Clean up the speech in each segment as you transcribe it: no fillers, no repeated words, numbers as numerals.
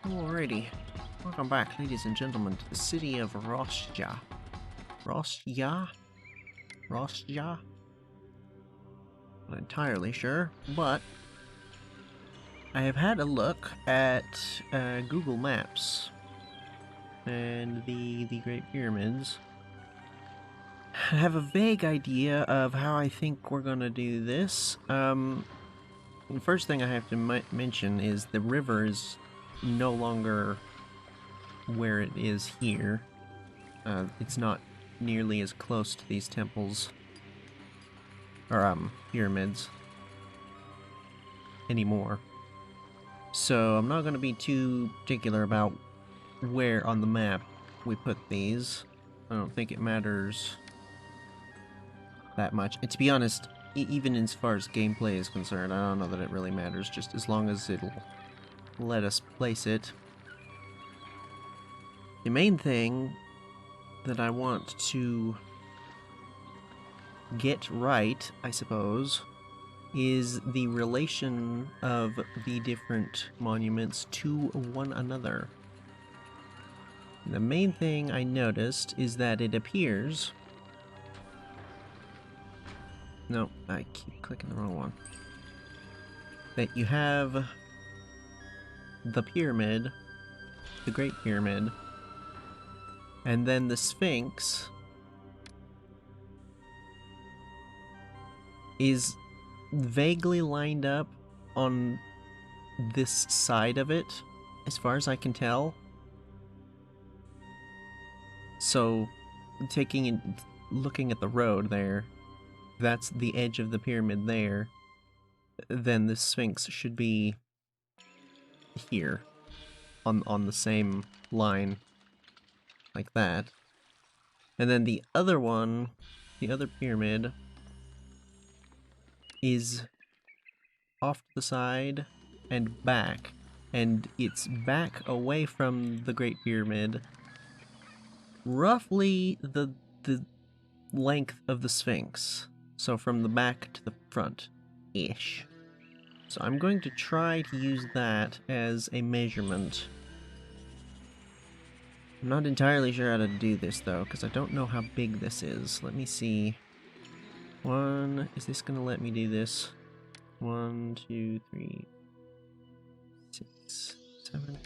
Alrighty. Welcome back, ladies and gentlemen, to the city of Rostja. Rostja? Rostja? Not entirely sure, but I have had a look at Google Maps and the Great Pyramids. I have a vague idea of how I think we're gonna do this. The first thing I have to mention is the river is no longer where it is here. It's not nearly as close to these temples or pyramids anymore. So I'm not going to be too particular about where on the map we put these. I don't think it matters that much. And to be honest, even as far as gameplay is concerned, I don't know that it really matters, just as long as it'll let us place it. The main thing that I want to get right, I suppose, is the relation of the different monuments to one another. The main thing I noticed is that it appears... No, I keep clicking the wrong one. That you have the pyramid, the Great Pyramid, and then the Sphinx is vaguely lined up on this side of it, as far as I can tell. So, looking at the road there, that's the edge of the pyramid there. Then the Sphinx should be here, on the same line, like that. And then the other one, the other pyramid, is off to the side and back, and it's back away from the Great Pyramid, roughly the length of the Sphinx, so from the back to the front-ish. So I'm going to try to use that as a measurement. I'm not entirely sure how to do this though, because I don't know how big this is. Let me see. Is this gonna let me do this? 1, 2, 3, 6, 7.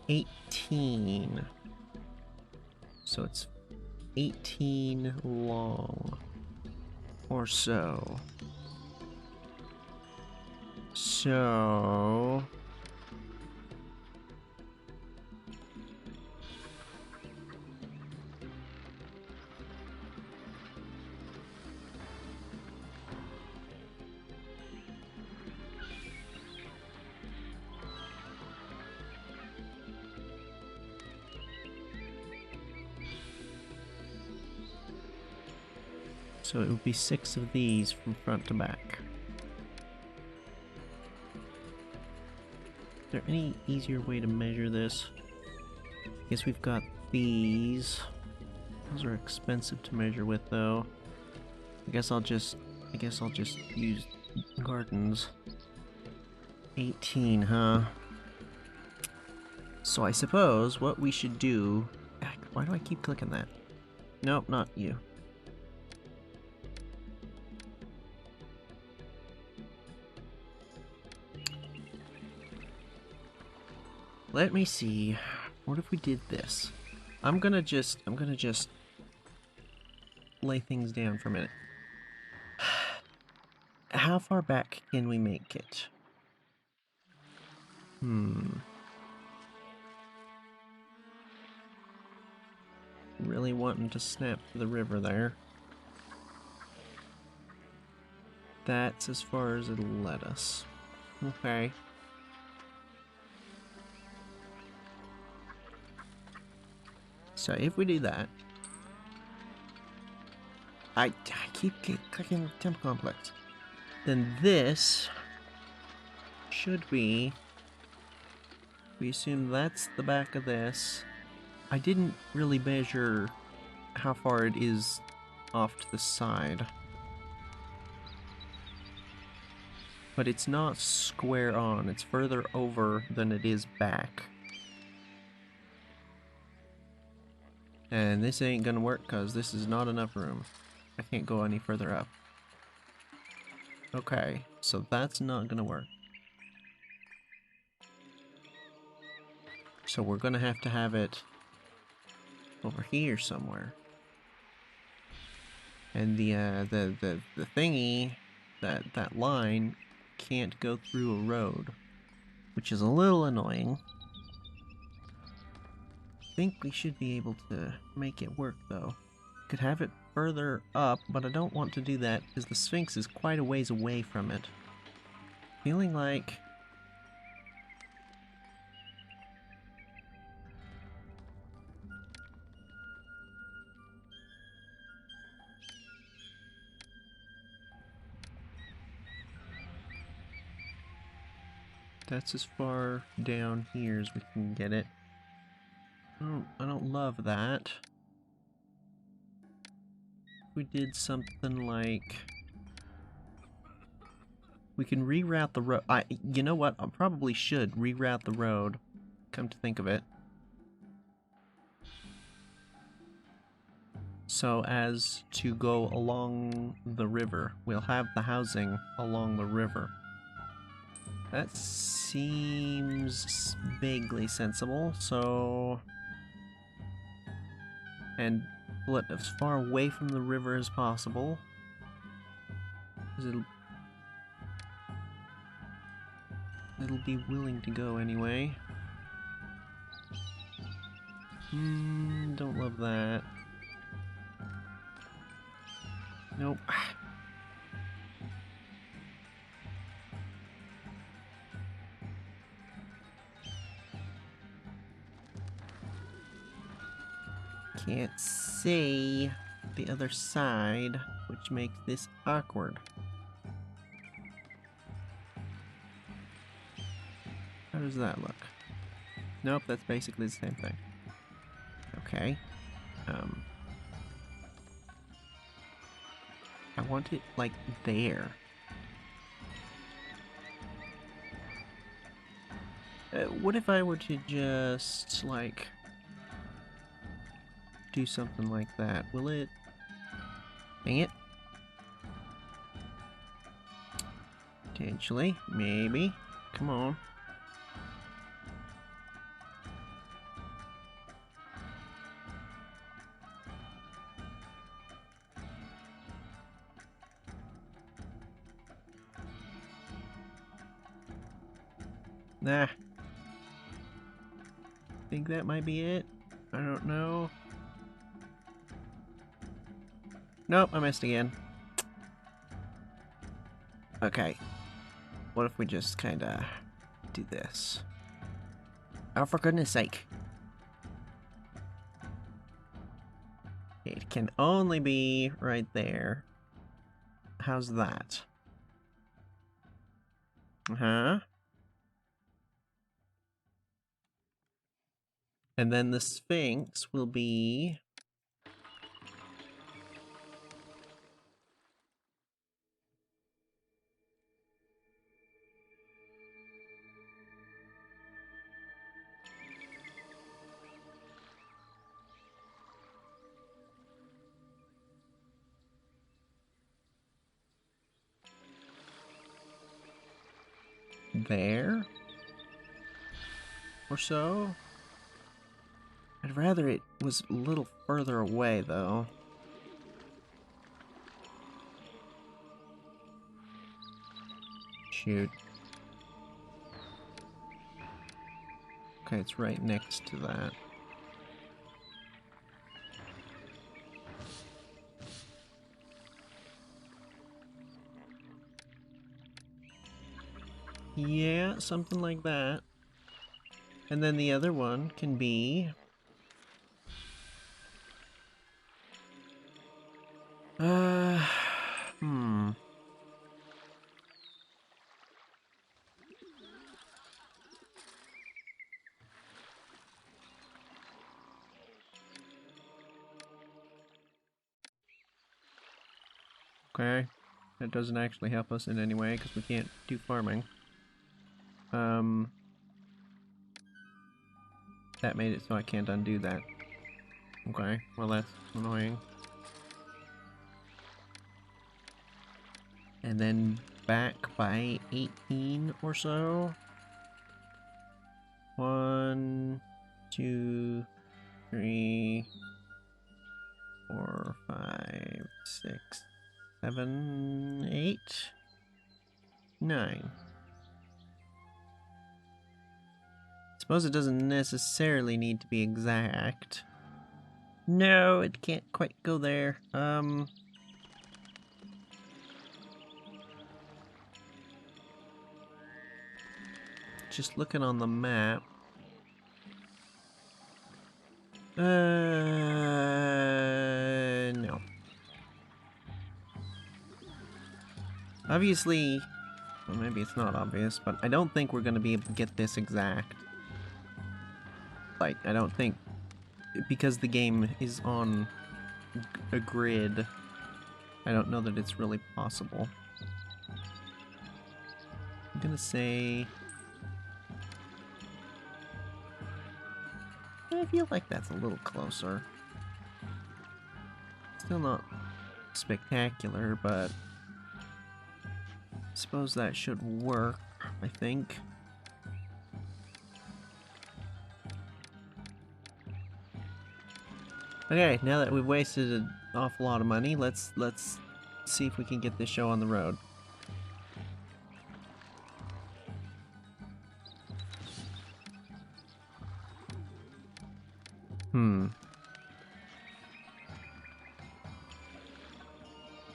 18. So it's 18 long. Or so. So... So it would be 6 of these from front to back. Is there any easier way to measure this? I guess we've got these. Those are expensive to measure with though. I guess I'll just use gardens. 18, huh? So I suppose what we should do... Why do I keep clicking that? Nope, not you. Let me see. What if we did this? I'm gonna just lay things down for a minute. How far back can we make it? Really wanting to snap to the river there. That's as far as it'll let us. Okay. So if we do that, I keep clicking temple complex, then this should be, we assume that's the back of this. I didn't really measure how far it is off to the side. But it's not square on, it's further over than it is back. And this ain't gonna work because this is not enough room. I can't go any further up. Okay, so that's not gonna work. So we're gonna have it over here somewhere. And the thingy, that line can't go through a road, which is a little annoying. I think we should be able to make it work though. Could have it further up, but I don't want to do that because the Sphinx is quite a ways away from it. Feeling like that's as far down here as we can get it. I don't love that. We did something like we can reroute the road. You know what? I probably should reroute the road. Come to think of it. So as to go along the river. We'll have the housing along the river. That seems vaguely sensible, so... And pull it as far away from the river as possible. Because it'll be willing to go anyway. Don't love that. Nope. Can't see the other side, which makes this awkward. How does that look? Nope, that's basically the same thing. Okay. I want it, like, there. What if I were to just, like... do something like that? Will it... Dang it. Potentially. Maybe. Come on. Nah. Think that might be it? I don't know. Nope, I missed again. Okay. What if we just kinda do this? Oh, for goodness sake. It can only be right there. How's that? Uh-huh. And then the Sphinx will be... there? Or so? I'd rather it was a little further away, though. Shoot. Okay, it's right next to that. Yeah, something like that. And then the other one can be... hmm. Okay. That doesn't actually help us in any way, because we can't do farming. That made it so I can't undo that. Okay, well that's annoying. And then back by 18 or so. 1, 2, 3, 4, 5, 6, 7, 8, 9. Suppose it doesn't necessarily need to be exact. No, it can't quite go there. Just looking on the map. No. Obviously, well, maybe it's not obvious, but I don't think we're gonna be able to get this exact. Like, I don't think, because the game is on a grid, I don't know that it's really possible. I'm gonna say... I feel like that's a little closer. Still not spectacular, but I suppose that should work, I think. Okay, now that we've wasted an awful lot of money, let's see if we can get this show on the road.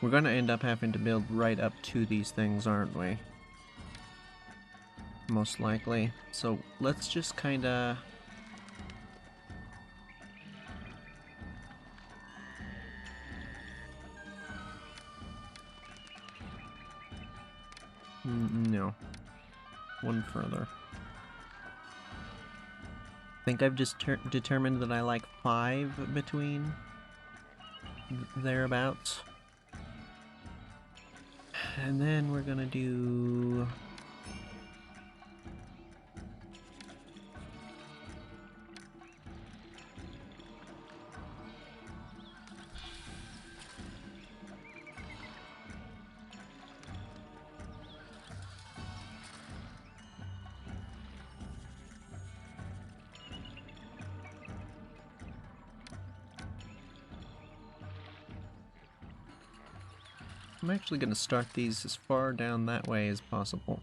We're gonna end up having to build right up to these things, aren't we? Most likely. So let's just kinda... no. One further. I think I've just determined that I like 5 between thereabouts. And then we're gonna do... I'm actually going to start these as far down that way as possible.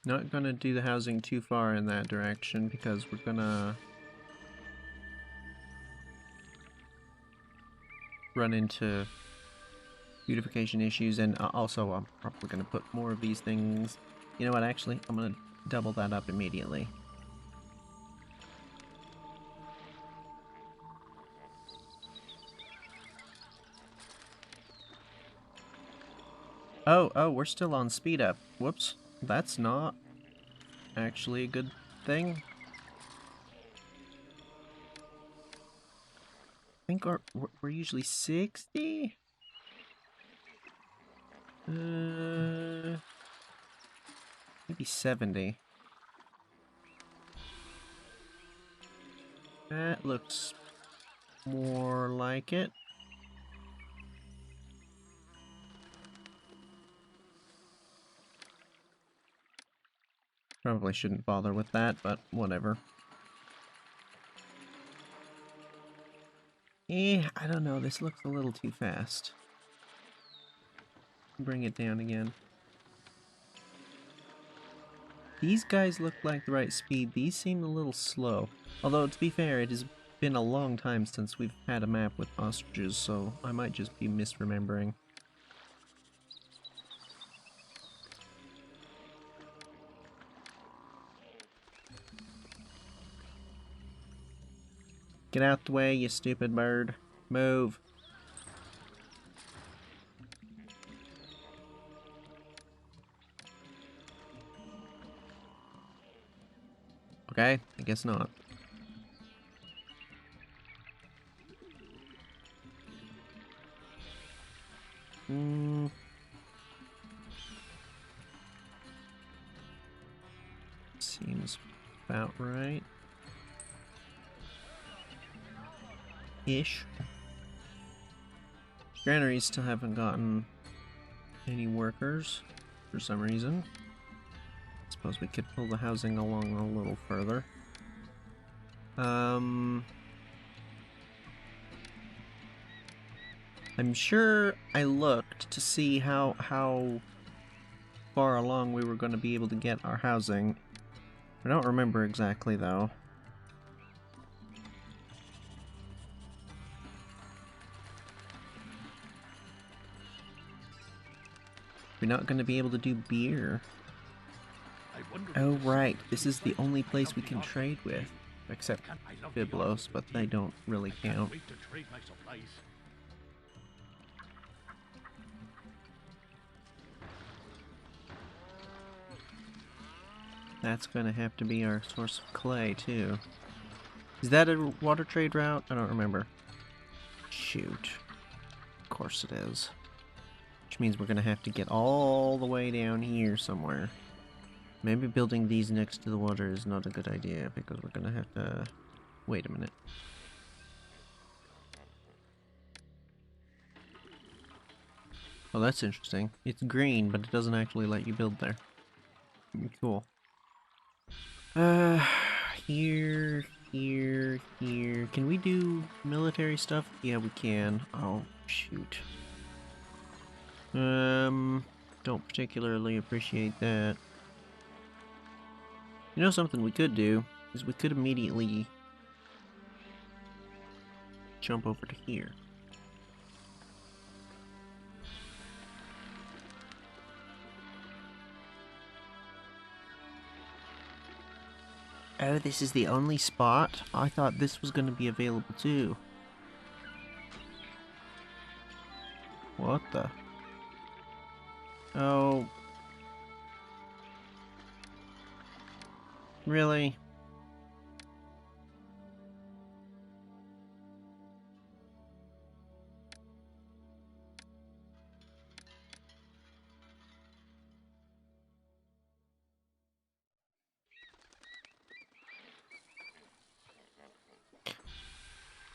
Not gonna do the housing too far in that direction because we're gonna run into beautification issues, and also I'm probably gonna put more of these things. You know what, actually, I'm gonna double that up immediately. Oh, we're still on speed up. Whoops. That's not actually a good thing. I think we're usually 60? Maybe 70. That looks more like it. Probably shouldn't bother with that, but whatever. I don't know, this looks a little too fast. Bring it down again. These guys look like the right speed, these seem a little slow. Although, to be fair, it has been a long time since we've had a map with ostriches, so I might just be misremembering. Get out the way, you stupid bird. Move. Okay, I guess not. Seems about right. Ish. Granaries still haven't gotten any workers for some reason. Suppose we could pull the housing along a little further. I'm sure I looked to see how far along we were going to be able to get our housing. I don't remember exactly though. We're not going to be able to do beer. Oh right, this is the only place we can trade with. Except Biblos, but they don't really count. That's going to have to be our source of clay, too. Is that a water trade route? I don't remember. Shoot. Of course it is. Which means we're going to have to get all the way down here somewhere. Maybe building these next to the water is not a good idea, because we're going to have to... Wait a minute. Oh, that's interesting. It's green, but it doesn't actually let you build there. Cool. Here, here, here. Can we do military stuff? Yeah, we can. Oh, shoot. Don't particularly appreciate that. You know something we could do is we could immediately jump over to here. Oh, this is the only spot? I thought this was going to be available too. What the? Oh. Really?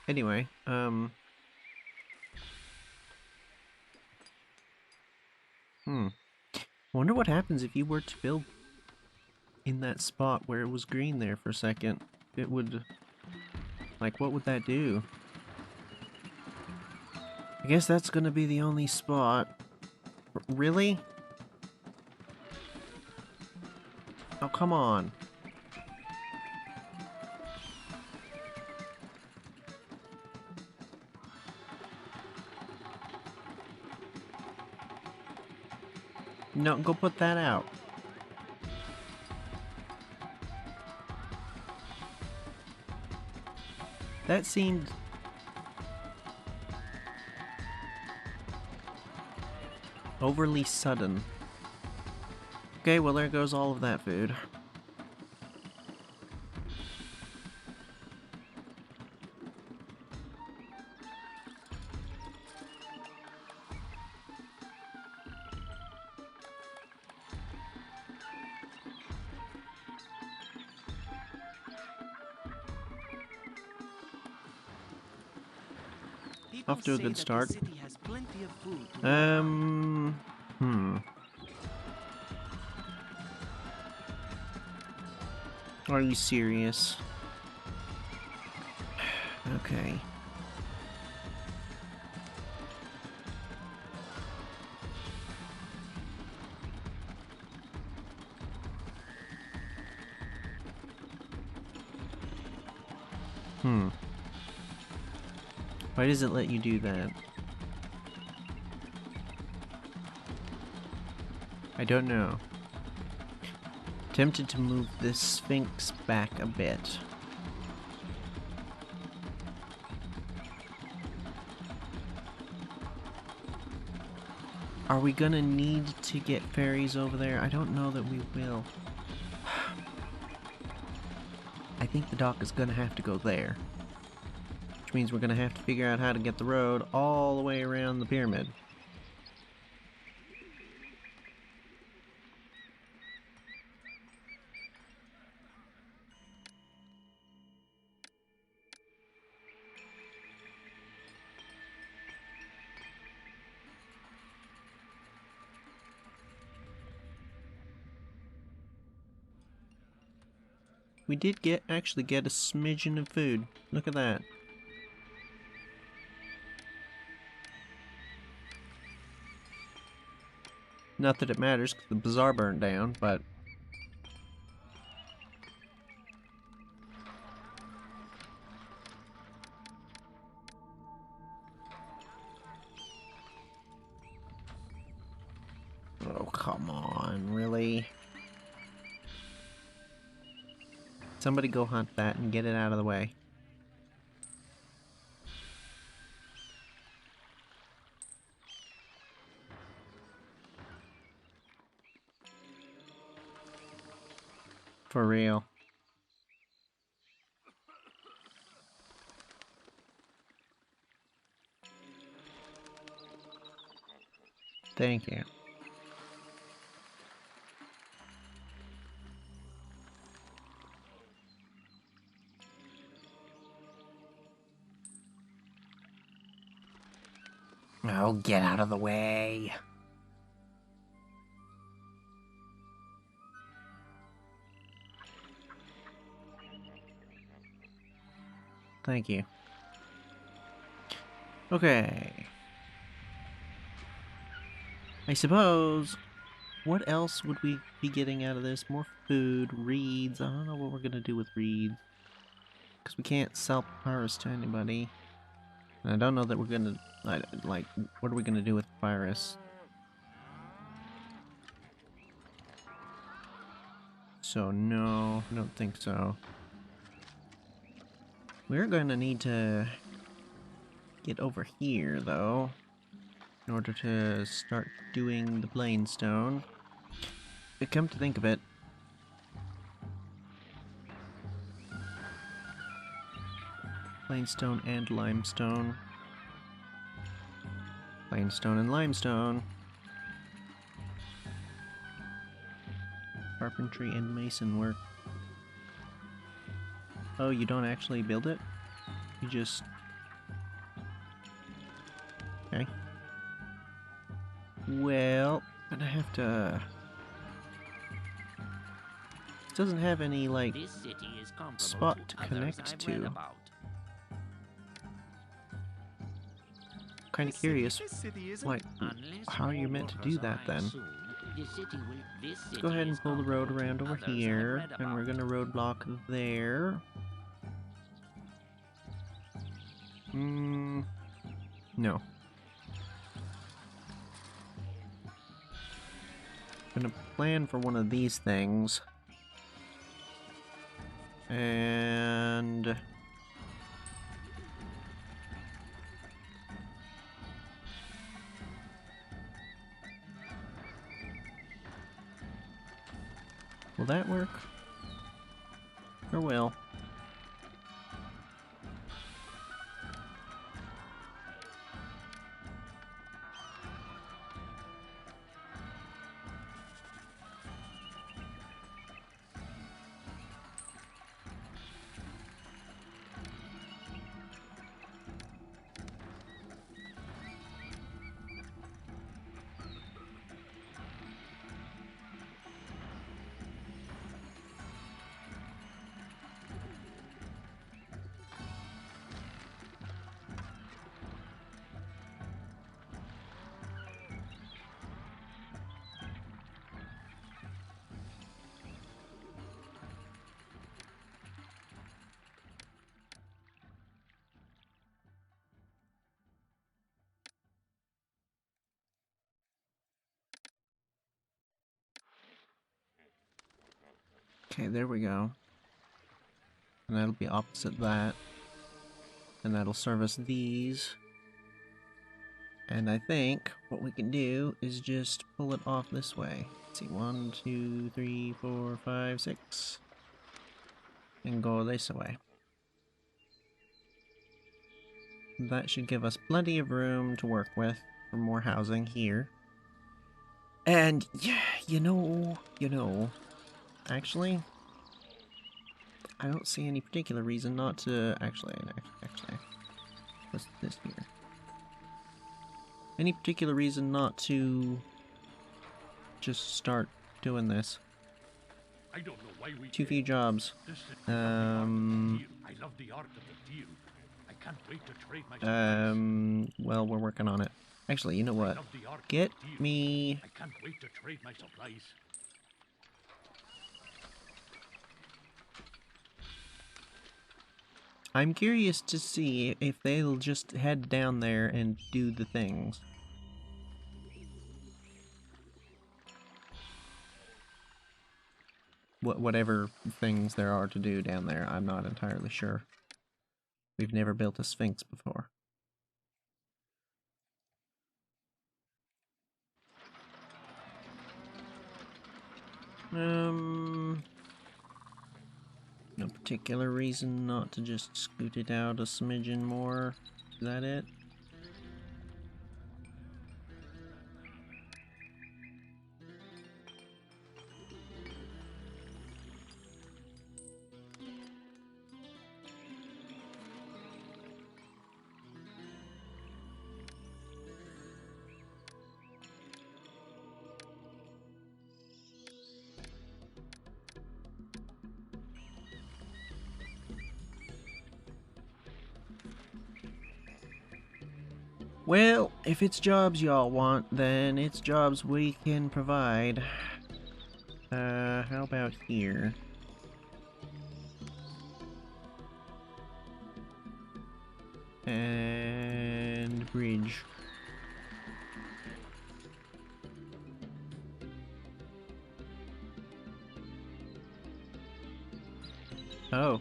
Anyway, wonder what happens if you were to build in that spot where it was green there for a second. It would... Like, what would that do? I guess that's gonna be the only spot. Really? Oh, come on. No, go put that out. That seemed... overly sudden. Okay, well there goes all of that food. Off to a good start. Are you serious? Okay. Why does it let you do that? I don't know. Tempted to move this Sphinx back a bit. Are we gonna need to get ferries over there? I don't know that we will. I think the dock is gonna have to go there. Which means we're gonna have to figure out how to get the road all the way around the pyramid. We did actually get a smidgen of food. Look at that. Not that it matters, because the bazaar burned down, but... Oh, come on, really? Somebody go hunt that and get it out of the way. For real. Thank you. Oh, get out of the way. Thank you. Okay. I suppose, what else would we be getting out of this? More food, reeds. I don't know what we're gonna do with reeds. Because we can't sell papyrus to anybody. And I don't know that we're gonna, like, what are we gonna do with papyrus? So, no, I don't think so. We're gonna need to get over here, though, in order to start doing the plainstone. But come to think of it, plainstone and limestone. Plainstone and limestone. Carpentry and mason work. Oh, you don't actually build it? You just... Okay. Well, I'm gonna have to... It doesn't have any, like, spot to connect to. Kind of curious, like, how are you meant to do that then? Let's go ahead and pull the road around over here, and we're gonna roadblock there. No. I'm gonna plan for one of these things. And... will that work? Or will? Okay, there we go. And that'll be opposite that. And that'll service these. And I think what we can do is just pull it off this way. Let's see, 1, 2, 3, 4, 5, 6. And go this way. That should give us plenty of room to work with for more housing here. And yeah, you know, actually, I don't see any particular reason not to, actually, what's this here? Any particular reason not to just start doing this? I don't know why we Too few jobs. I love the art of the deal. I can't wait to trade my Well, we're working on it. Actually, you know what? Get me... I can't wait to trade my supplies. I'm curious to see if they'll just head down there and do the things. Whatever things there are to do down there, I'm not entirely sure. We've never built a sphinx before. No particular reason not to just scoot it out a smidgen more. Is that it? Well, if it's jobs y'all want, then it's jobs we can provide. How about here? And bridge. Oh.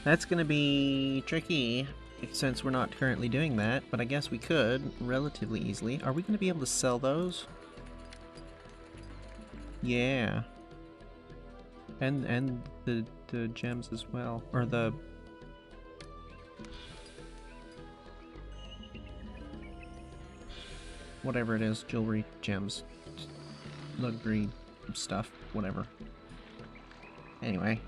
That's gonna be tricky, since we're not currently doing that, but I guess we could relatively easily. Are we gonna be able to sell those? Yeah. And the gems as well. Or the... whatever it is, jewelry, gems, luxury stuff, whatever. Anyway.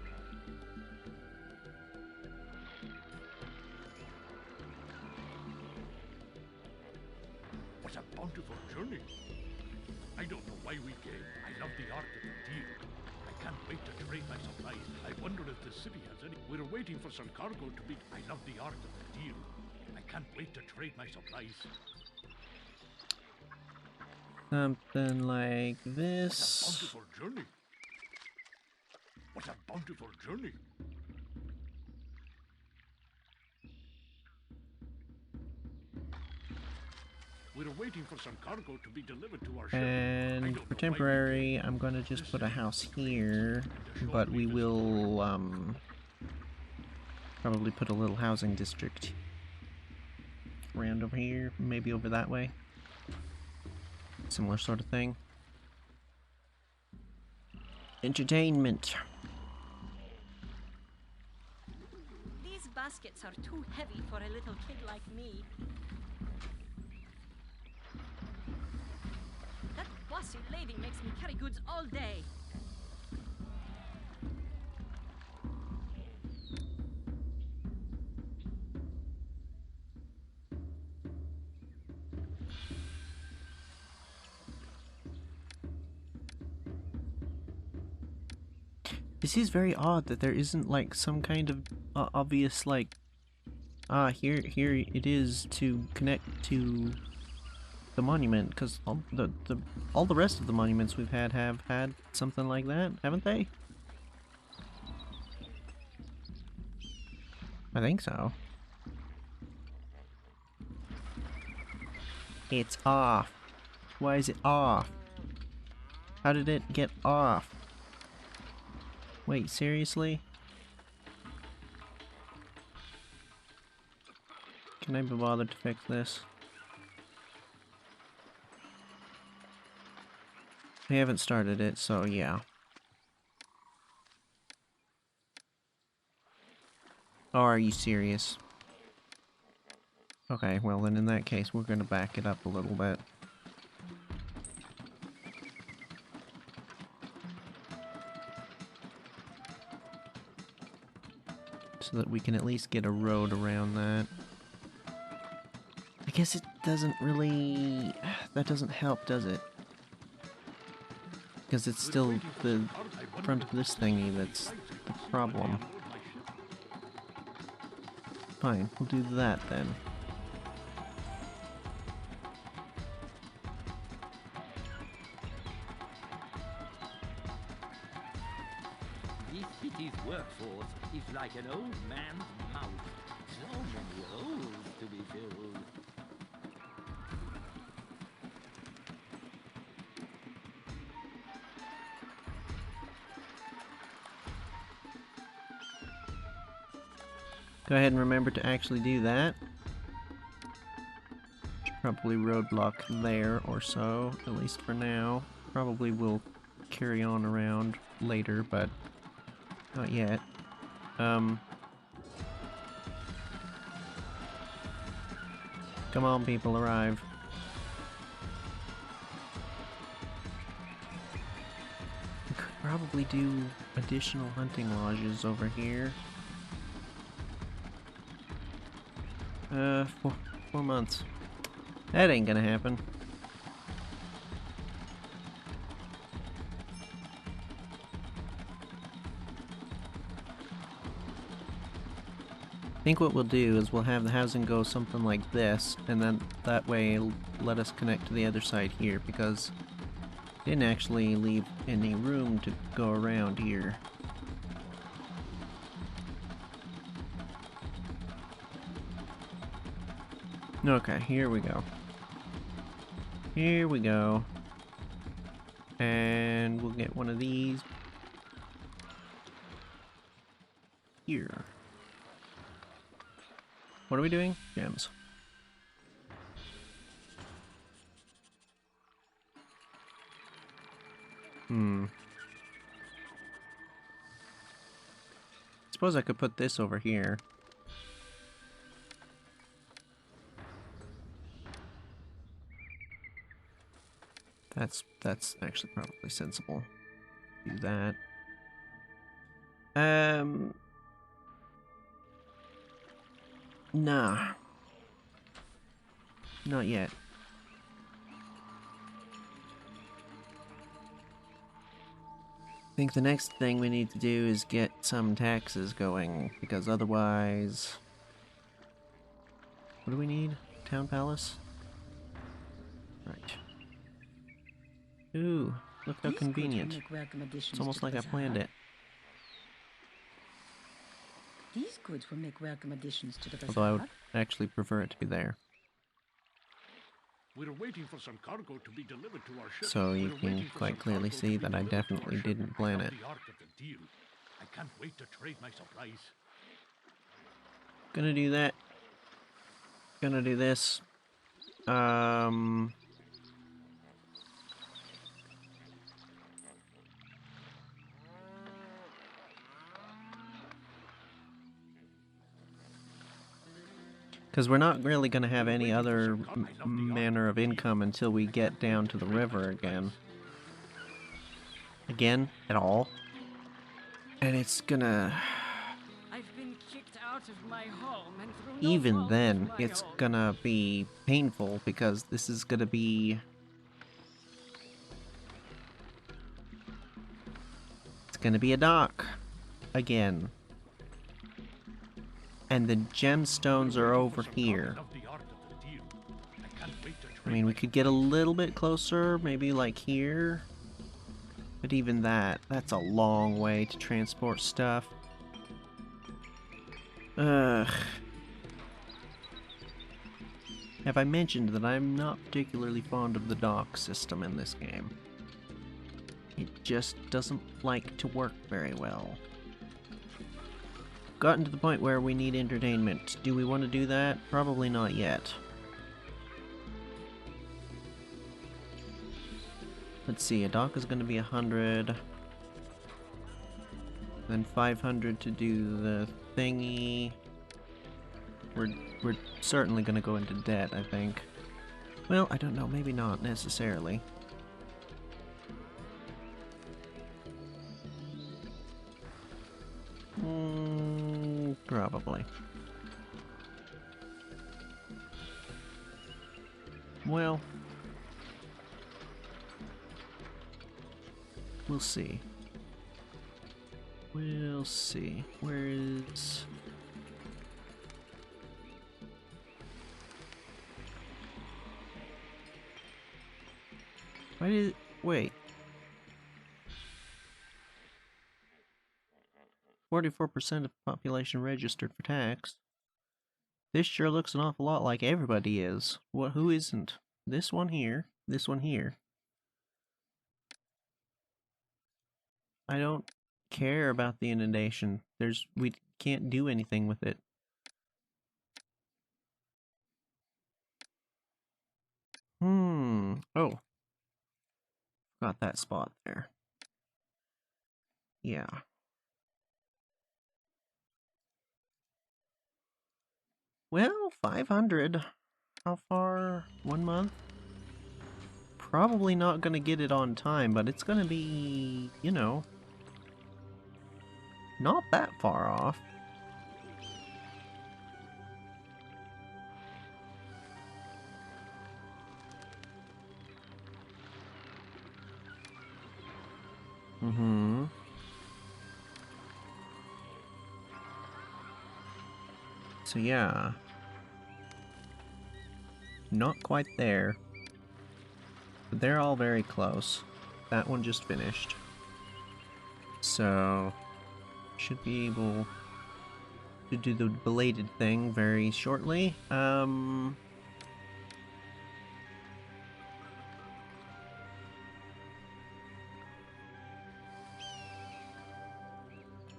What a bountiful journey. I don't know why we came. I love the art of the deal. I can't wait to trade my supplies. I wonder if the city has any. We're waiting for some cargo to be. I love the art of the deal. I can't wait to trade my supplies. Something like this. What a bountiful journey. What a bountiful journey. We're waiting for some cargo to be delivered to our ship. And for temporary, I'm gonna just put a house here, but we will probably put a little housing district around over here, maybe over that way. Similar sort of thing. Entertainment. These baskets are too heavy for a little kid like me. That bossy lady makes me carry goods all day. This is very odd that there isn't like some kind of obvious like here it is to connect to the monument, because all the rest of the monuments we've had have had something like that, haven't they? I think so. It's off. Why is it off? How did it get off? Wait, seriously? can I be bothered to fix this? We haven't started it, so yeah. Oh, are you serious? Okay, well then in that case, we're gonna back it up a little bit. So that we can at least get a road around that. I guess it doesn't really... that doesn't help, does it? Because it's still the front of this thingy that's the problem. Fine, we'll do that then. This city's workforce is like an old man's mouth. So many holes to be filled. Go ahead and remember to actually do that. Should probably roadblock there or so, at least for now. Probably will carry on around later, but not yet. Come on, people, arrive. We could probably do additional hunting lodges over here. 4 months. That ain't gonna happen. I think what we'll do is we'll have the housing go something like this, and then that way it'll let us connect to the other side here, because it didn't actually leave any room to go around here. Okay, here we go. Here we go. And we'll get one of these here. What are we doing? Gems. Suppose I could put this over here. That's actually probably sensible. Do that. Nah. Not yet. I think the next thing we need to do is get some taxes going, because otherwise... What do we need? Town Palace? Right. Ooh, look how convenient. It's almost like I planned it. These goods will make welcome additions to the bazaar. Although I would actually prefer it to be there. We're waiting for some cargo to be delivered to our ship. So you can quite clearly see that I definitely didn't plan it. I can't wait to trade my supplies. Gonna do that. Gonna do this. Because we're not really going to have any other manner of income until we get down to the river again. Again, at all. And it's gonna... I've been kicked out of my home and through no Even fault then, of my it's own. gonna be painful because this is gonna be... It's gonna be a dock. Again. And the gemstones are over here. I mean, we could get a little bit closer, maybe like here. But even that's a long way to transport stuff. Ugh. Have I mentioned that I'm not particularly fond of the dock system in this game? It just doesn't like to work very well. gotten to the point where we need entertainment. Do we want to do that? Probably not yet. Let's see, a dock is going to be 100. Then 500 to do the thingy. We're certainly going to go into debt, I think. Well, I don't know, maybe not necessarily. Probably. Well, we'll see. We'll see. Where is... Why did... Wait. 44% of the population registered for tax. This sure looks an awful lot like everybody is. What? Who isn't? This one here. This one here. I don't care about the inundation. We can't do anything with it. Oh. Got that spot there. Yeah. Well, 500. How far? 1 month? Probably not gonna get it on time, but it's gonna be, you know, not that far off. So yeah. Not quite there. But they're all very close. That one just finished. So should be able to do the belated thing very shortly.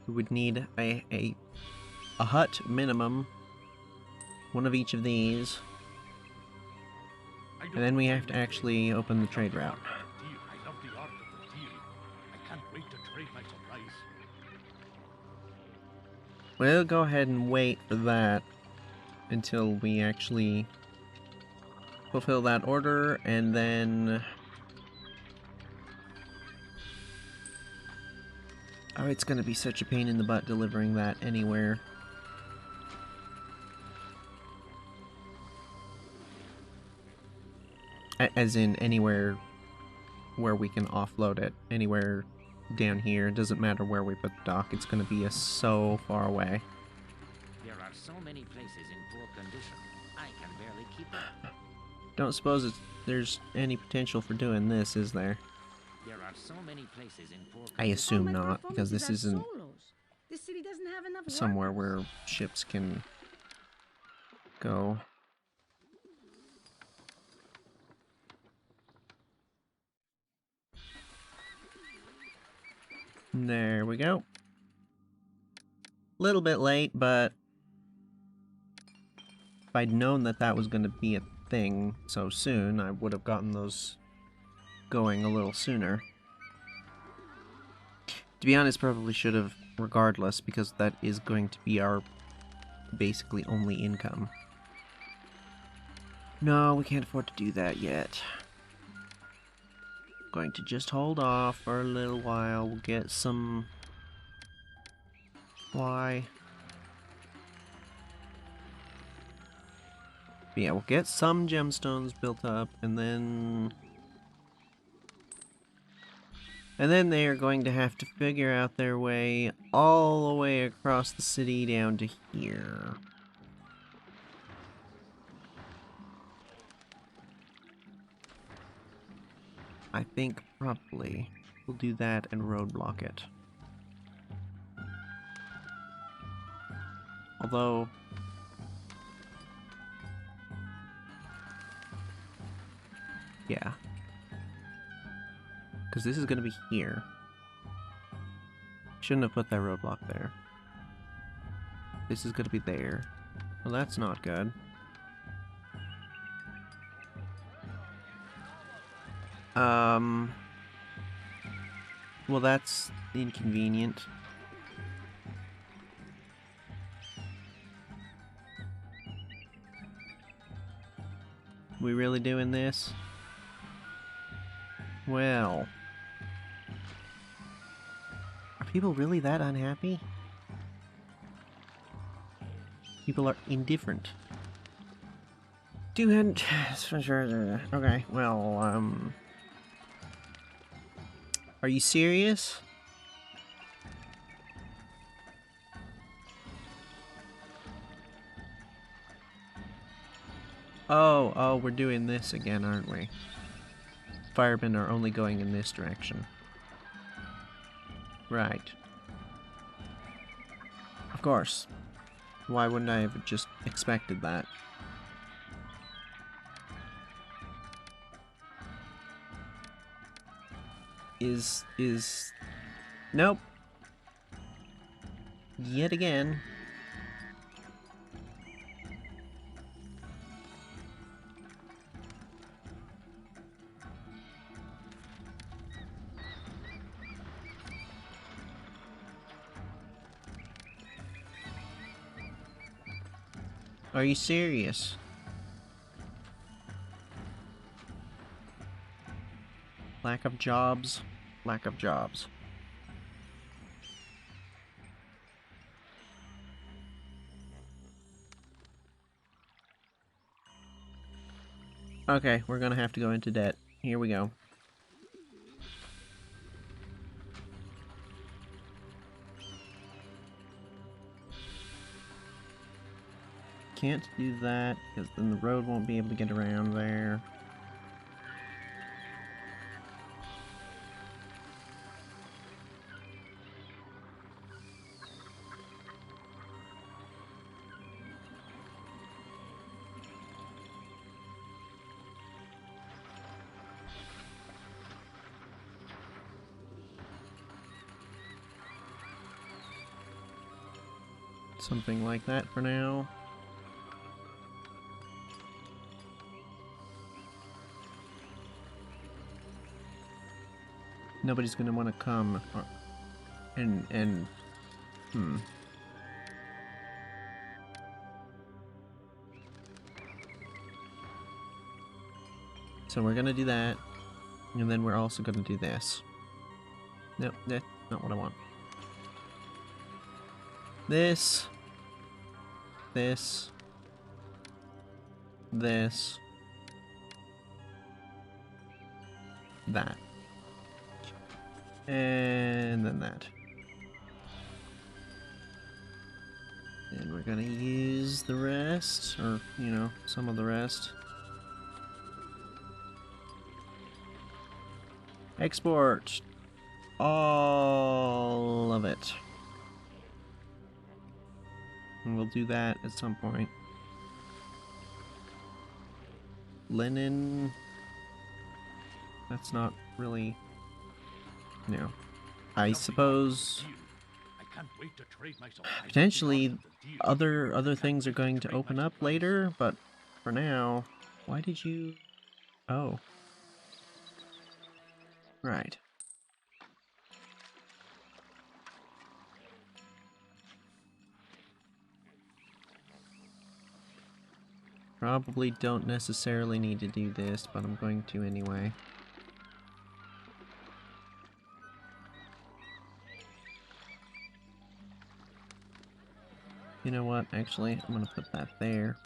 We would need a hut minimum. One of each of these. And then we have to actually open the trade route. I love the art of the deal. I can't wait to trade my supplies. We'll go ahead and wait for that until we actually fulfill that order, and then... Oh, it's gonna be such a pain in the butt delivering that anywhere. As in anywhere where we can offload it. Anywhere down here. It doesn't matter where we put the dock. It's going to be so far away. There are so many places in poor condition. I can barely keep up. Don't suppose there's any potential for doing this, is there? There are so many places in poor I assume not, because this isn't This city doesn't have enough somewhere workers. where ships can go. There we go. Little bit late, but if I'd known that that was going to be a thing so soon, I would have gotten those going a little sooner. To be honest, probably should have regardless, because that is going to be our basically only income. No, we can't afford to do that yet. Going to just hold off for a little while. We'll get some... Why? But yeah, we'll get some gemstones built up, and then they are going to have to figure out their way all the way across the city down to here. I think probably we'll do that and roadblock it. Although... yeah. Because this is going to be here. Shouldn't have put that roadblock there. This is gonna be there. Well, that's not good. Well, that's inconvenient. We really doing this? Well... Are people really that unhappy? People are indifferent. 200... for sure. Okay, well, Are you serious? Oh, we're doing this again, aren't we? Firemen are only going in this direction. Right. Of course. Why wouldn't I have just expected that? Nope. Yet again. Are you serious? Lack of jobs. Lack of jobs. Okay, we're gonna have to go into debt. Here we go. Can't do that, because then the road won't be able to get around there. Something like that for now. Nobody's gonna want to come and So we're gonna do that, and then we're also gonna do this. Nope, that's not what I want. This, that, and then that. And we're gonna use the rest, or, you know, some of the rest. Export all of it. And we'll do that at some point. Linen. That's not really... No. I suppose... Potentially other things are going to open up later, but for now... Why did you... Oh. Right. Probably don't necessarily need to do this, but I'm going to anyway. You know what? Actually, I'm gonna put that there.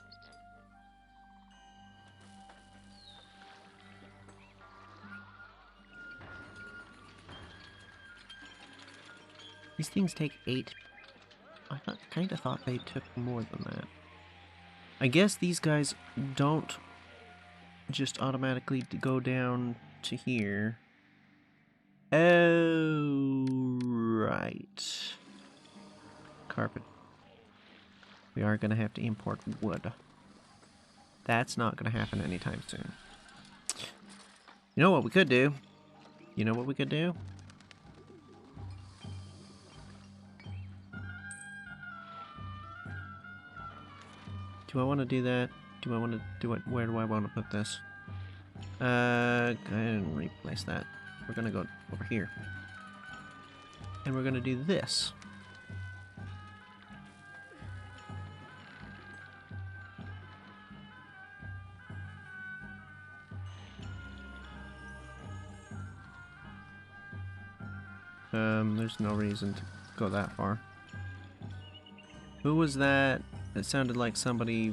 These things take 8. I kinda thought they took more than that. I guess these guys don't just automatically go down to here. Oh, right. Carpet. We are gonna have to import wood. That's not gonna happen anytime soon. You know what we could do? You know what we could do? Do I want to do that? Do I want to do it? Where do I want to put this? Go ahead and replace that. We're gonna go over here. And we're gonna do this. There's no reason to go that far. Who was that? It sounded like somebody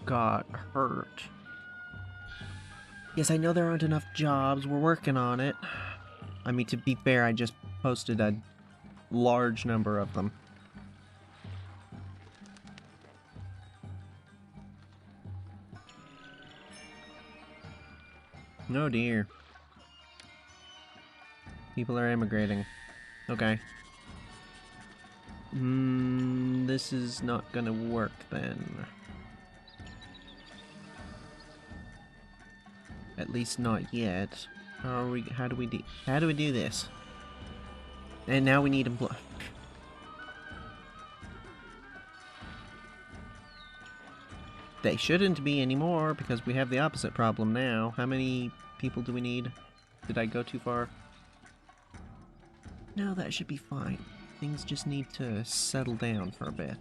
got hurt. Yes, I know there aren't enough jobs. We're working on it. I mean, to be fair, I just posted a large number of them. Oh dear. People are immigrating. Okay. This is not gonna work then. At least not yet. How do we do this? And now we need employees. They shouldn't be anymore because we have the opposite problem now. How many people do we need? Did I go too far? No, that should be fine. Things just need to settle down for a bit.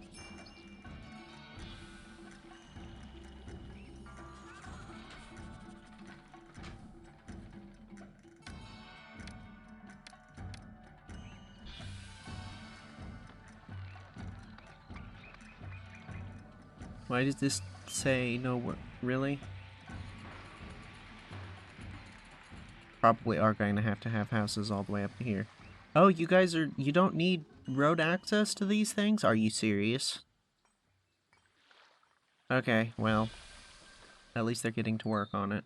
Why does this say no? Really? Probably are going to have houses all the way up to here. Oh, you don't need road access to these things? Are you serious? Okay, well, at least they're getting to work on it.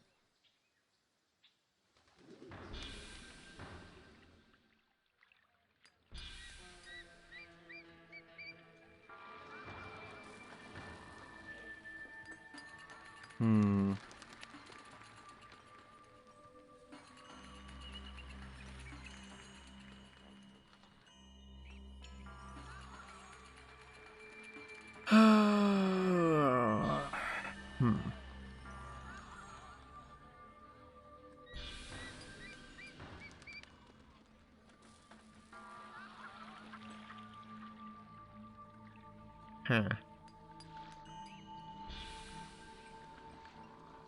Huh.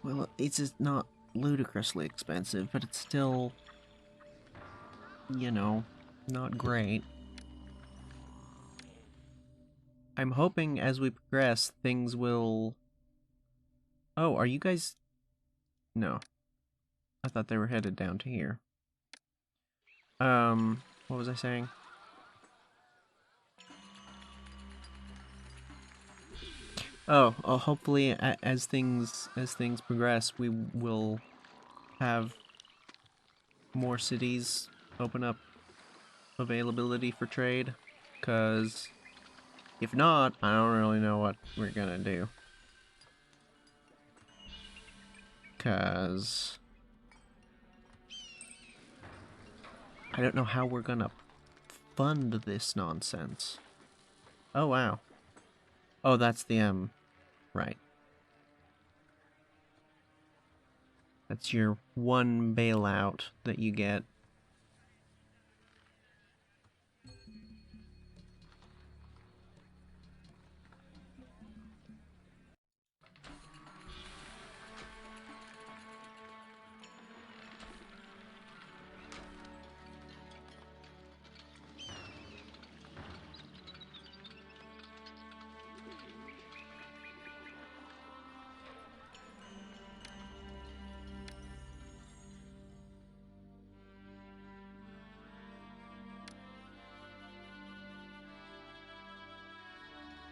Well, it's just not ludicrously expensive, but it's still, you know, not great. I'm hoping as we progress, things will... Oh, are you guys... No. I thought they were headed down to here. What was I saying? Oh, hopefully as things progress, we will have more cities open up availability for trade, because if not, I don't really know what we're gonna do. Because I don't know how we're gonna fund this nonsense. Oh, wow. Oh, that's the, right. That's your one bailout that you get.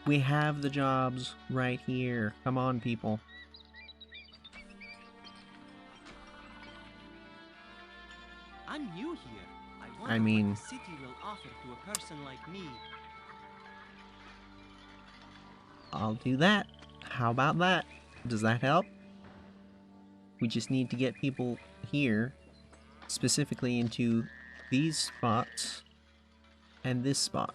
We have the jobs right here. Come on, people. I'm new here. I wonder what the city will offer to a person like me. I'll do that. How about that? Does that help? We just need to get people here, specifically into these spots and this spot.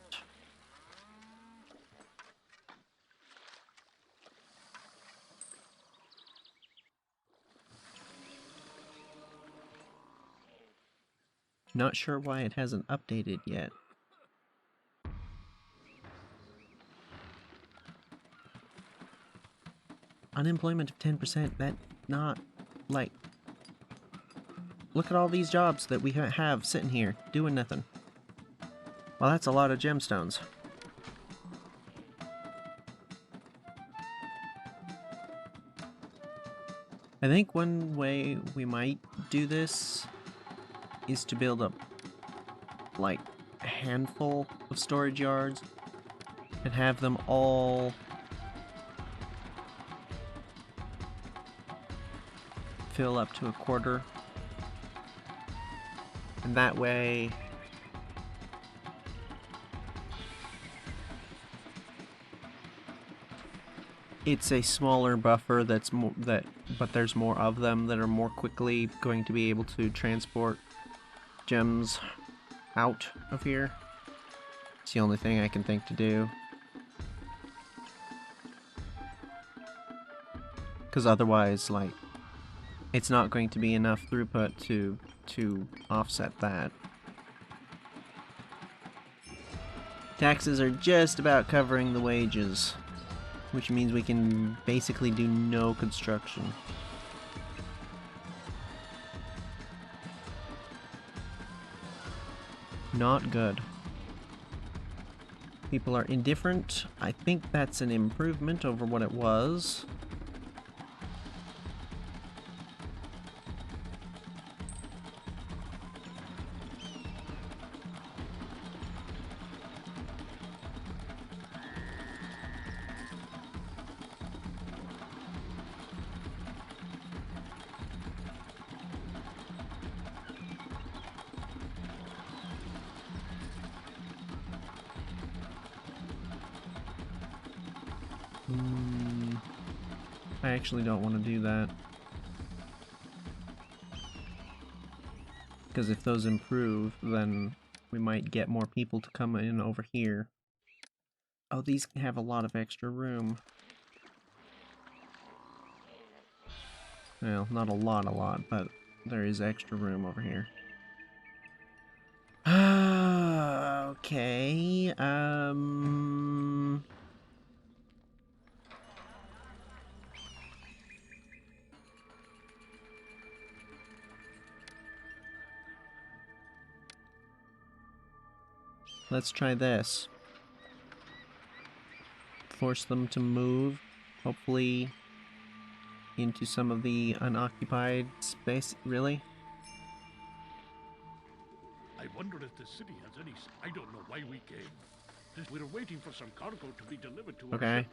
Not sure why it hasn't updated yet. Unemployment of 10%, that's not, like... Look at all these jobs that we have sitting here, doing nothing. Well, that's a lot of gemstones. I think one way we might do this is to build up, like, a handful of storage yards and have them all fill up to a quarter. And that way it's a smaller buffer that's more but there's more of them that are more quickly going to be able to transport gems out of here. It's the only thing I can think to do. Because otherwise, like, it's not going to be enough throughput to offset that. Taxes are just about covering the wages, which means we can basically do no construction. Not good. People are indifferent. I think that's an improvement over what it was. I actually don't want to do that. Because if those improve, then we might get more people to come in over here. Oh, these have a lot of extra room. Well, not a lot, but there is extra room over here. Okay, let's try this. Force them to move, hopefully, into some of the unoccupied space. Really? I wonder if the city has any... I don't know why we came. We're waiting for some cargo to be delivered to our Okay. ship.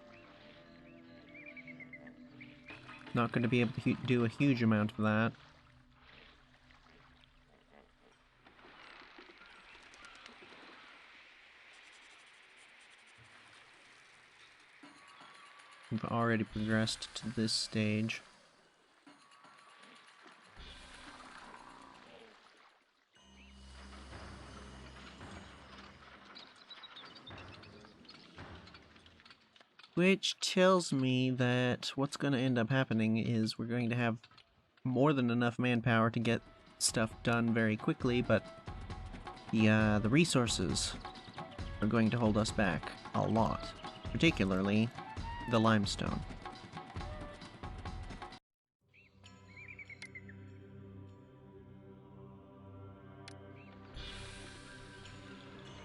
Not going to be able to do a huge amount of that. We've already progressed to this stage. Which tells me that what's going to end up happening is we're going to have more than enough manpower to get stuff done very quickly, but the resources are going to hold us back a lot, particularly the limestone.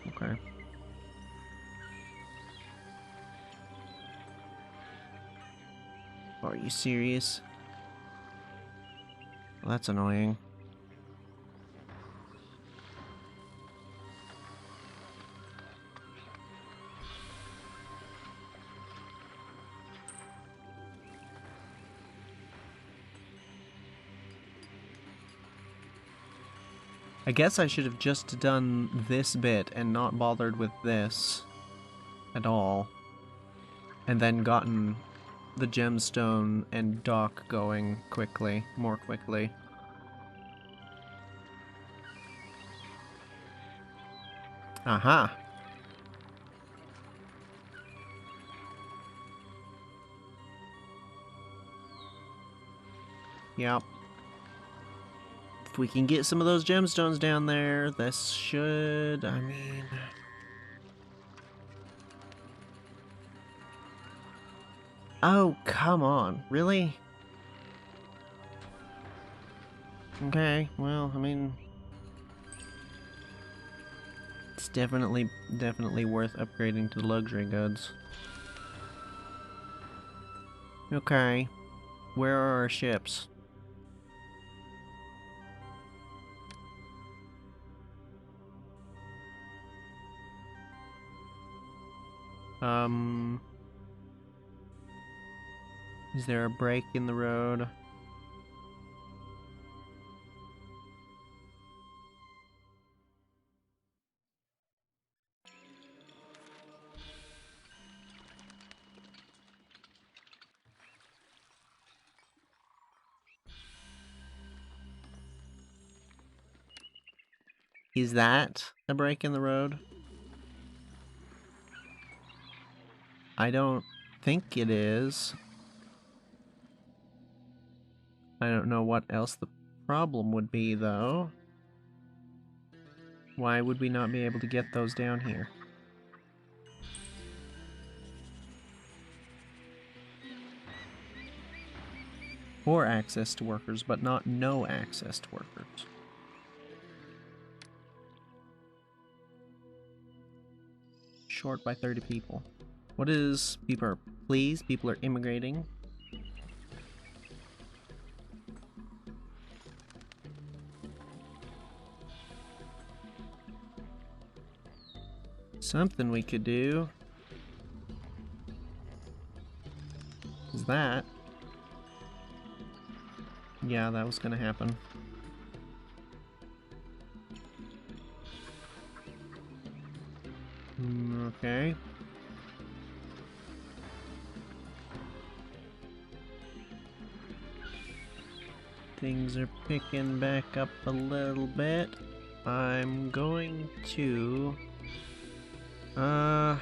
Okay. Are you serious? Well, that's annoying. I guess I should have just done this bit and not bothered with this at all. And then gotten the gemstone and dock going quickly, more quickly. Aha! Yep. If we can get some of those gemstones down there, this should, I mean... Oh, come on. Really? Okay, well, I mean... It's definitely worth upgrading to the luxury goods. Okay. Where are our ships? Is there a break in the road? Is that a break in the road? I don't think it is. I don't know what else the problem would be, though. Why would we not be able to get those down here? Or access to workers, but not no access to workers. Short by 30 people. What is... People are... Please, people are immigrating. Something we could do is that. Yeah, that was gonna happen. Okay. Things are picking back up a little bit. I'm going to... I'm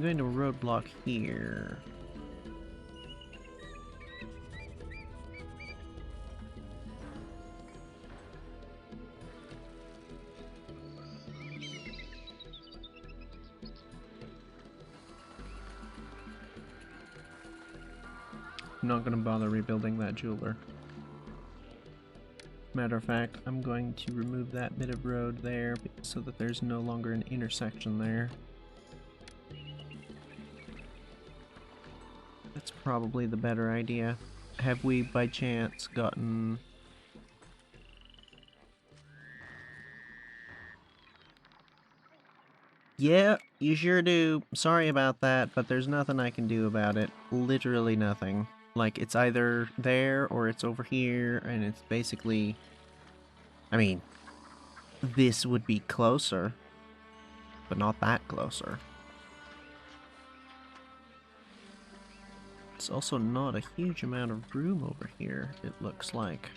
going to roadblock here. I'm not going to bother rebuilding that jeweler. Matter of fact, I'm going to remove that bit of road there so that there's no longer an intersection there. That's probably the better idea. Have we, by chance, gotten... Yeah, you sure do. Sorry about that, but there's nothing I can do about it. Literally nothing. Like, it's either there or it's over here, and it's basically... I mean, this would be closer, but not that closer. It's also not a huge amount of room over here, it looks like.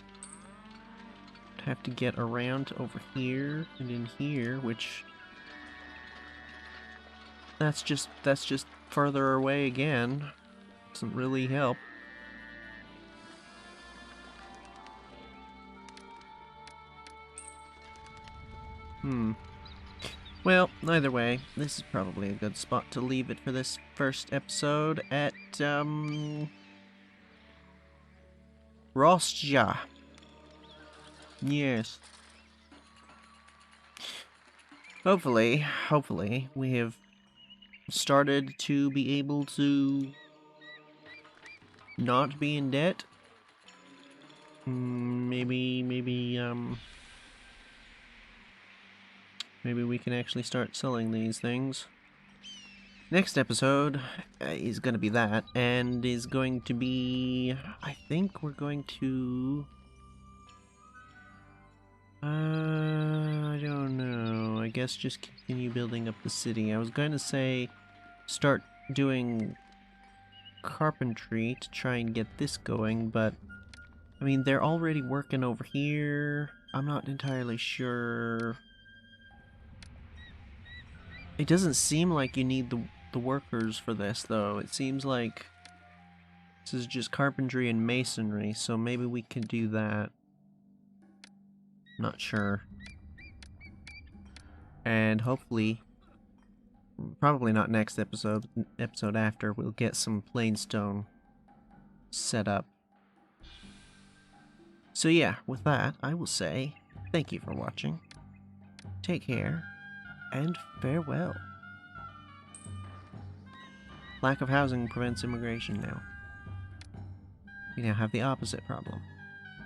I'd have to get around to over here and in here, which... That's just further away again. Doesn't really help. Well, either way, this is probably a good spot to leave it for this first episode at, Rostja. Yes. Hopefully, we have started to be able to not be in debt. Maybe we can actually start selling these things. Next episode is going to be that, and is going to be... I think we're going to... I don't know. I guess just continue building up the city. I was going to say start doing carpentry to try and get this going, but... I mean, they're already working over here. I'm not entirely sure... It doesn't seem like you need the the workers for this, though. It seems like this is just carpentry and masonry, so maybe we can do that. Not sure. And hopefully, probably not next episode, episode after, we'll get some plain stone set up. So yeah, with that, I will say thank you for watching. Take care, and farewell. Lack of housing prevents immigration now. We now have the opposite problem.